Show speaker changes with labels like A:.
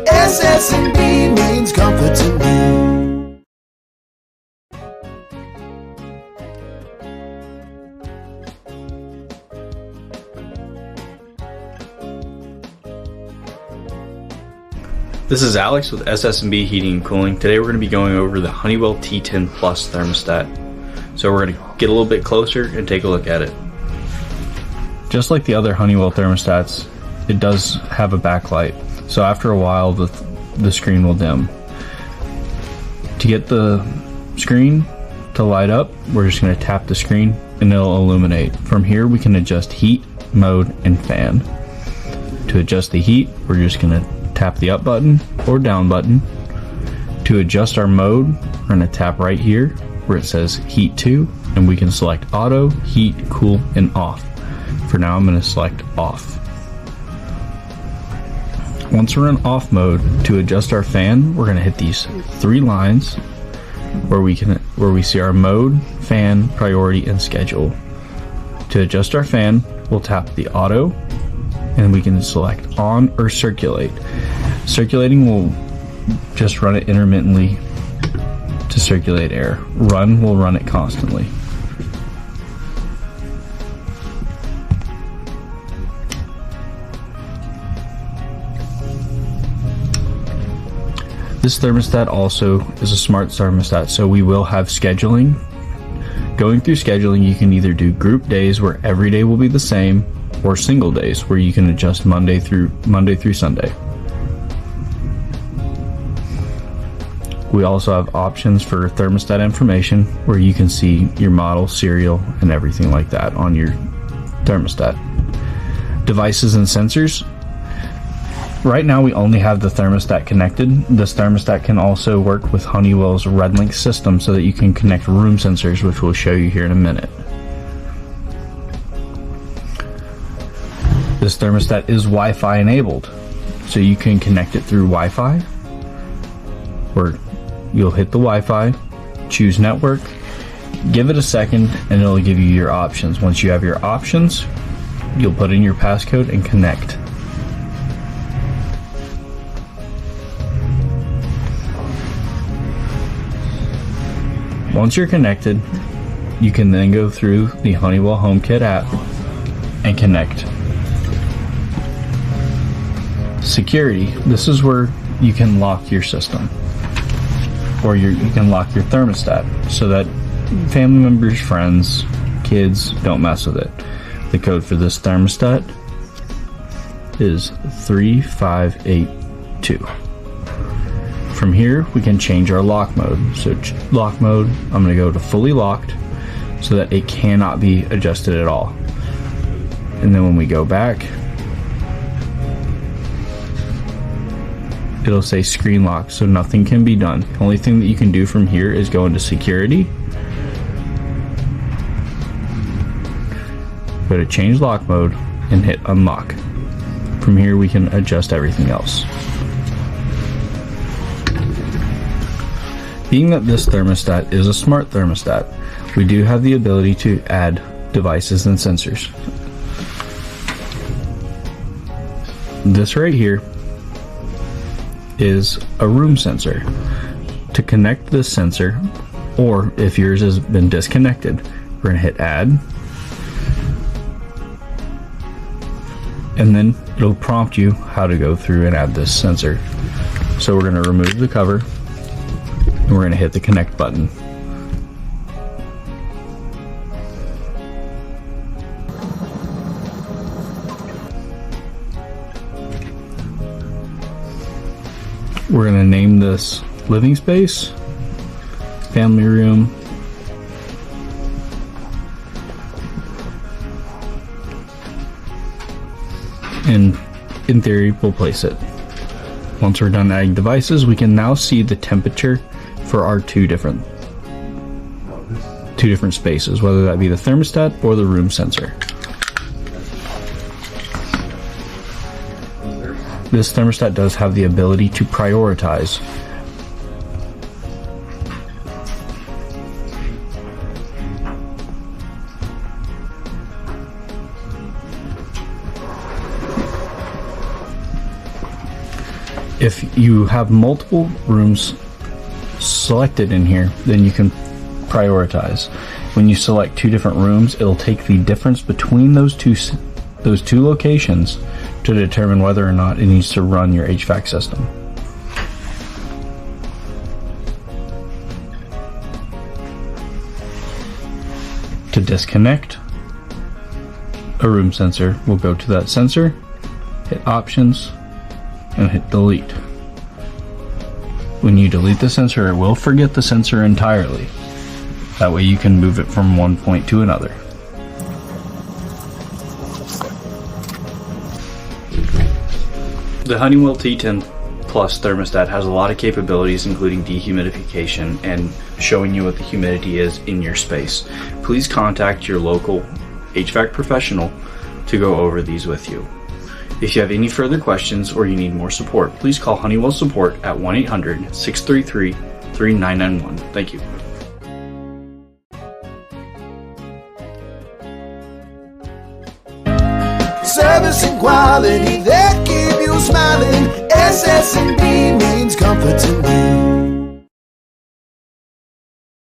A: SS&B means comfort to me.
B: This is Alex with SS&B Heating Cooling. Today we're going to be going over the Honeywell T10 Plus thermostat. So we're going to get a little bit closer and take a look at it. Just like the other Honeywell thermostats, it does have a backlight. So after a while the screen will dim. To get the screen to light up, we're just going to tap the screen and it'll illuminate. From here we can adjust heat, mode, and fan. To adjust the heat, we're just going to tap the up button or down button. To adjust our mode, we're going to tap right here where it says heat to, and we can select auto, heat, cool, and off. For now I'm going to select off. Once we're in off mode, to adjust our fan, we're going to hit these three lines where we see our mode, fan, priority, and schedule. To adjust our fan, we'll tap the auto, and we can select on or circulate. Circulating will just run it intermittently to circulate air. Run will run it constantly. This thermostat also is a smart thermostat, so we will have scheduling. Going through scheduling, you can either do group days where every day will be the same, or single days where you can adjust Monday through Sunday. We also have options for thermostat information where you can see your model, serial, and everything like that on your thermostat. Devices and sensors. Right now we only have the thermostat connected. This thermostat can also work with Honeywell's RedLink system so that you can connect room sensors, which we'll show you here in a minute. This thermostat is Wi-Fi enabled, so you can connect it through Wi-Fi, or you'll hit the Wi-Fi, choose network, give it a second, and it'll give you your options. Once you have your options, you'll put in your passcode and connect. Once you're connected, you can then go through the Honeywell HomeKit app and connect. Security. This is where you can lock your system, or you can lock your thermostat so that family members, friends, kids don't mess with it. The code for this thermostat is 3582. From here we can change our lock mode. So lock mode, I'm going to go to fully locked so that it cannot be adjusted at all. And then when we go back, it'll say screen lock, so nothing can be done. The only thing that you can do from here is go into security, go to change lock mode, and hit unlock. From here we can adjust everything else. Being that this thermostat is a smart thermostat, we do have the ability to add devices and sensors. This right here is a room sensor. To connect this sensor, or if yours has been disconnected, we're going to hit add, and then it'll prompt you how to go through and add this sensor. So we're going to remove the cover and we're going to hit the connect button. We're going to name this living space, family room, and in theory we'll place it. Once we're done adding devices, we can now see the temperature for our two different spaces, whether that be the thermostat or the room sensor. This thermostat does have the ability to prioritize. If you have multiple rooms selected in here, then you can prioritize. When you select two different rooms, it'll take the difference between those two locations to determine whether or not it needs to run your HVAC system. To disconnect a room sensor, we'll go to that sensor, hit options, and hit delete. When you delete the sensor, it will forget the sensor entirely. That way you can move it from one point to another. The Honeywell T10 Plus thermostat has a lot of capabilities, including dehumidification and showing you what the humidity is in your space. Please contact your local HVAC professional to go over these with you. If you have any further questions or you need more support, please call Honeywell Support at 1-800-633-3991. Thank you.
A: Service and quality that keep you smiling. SS&B means comfort to me.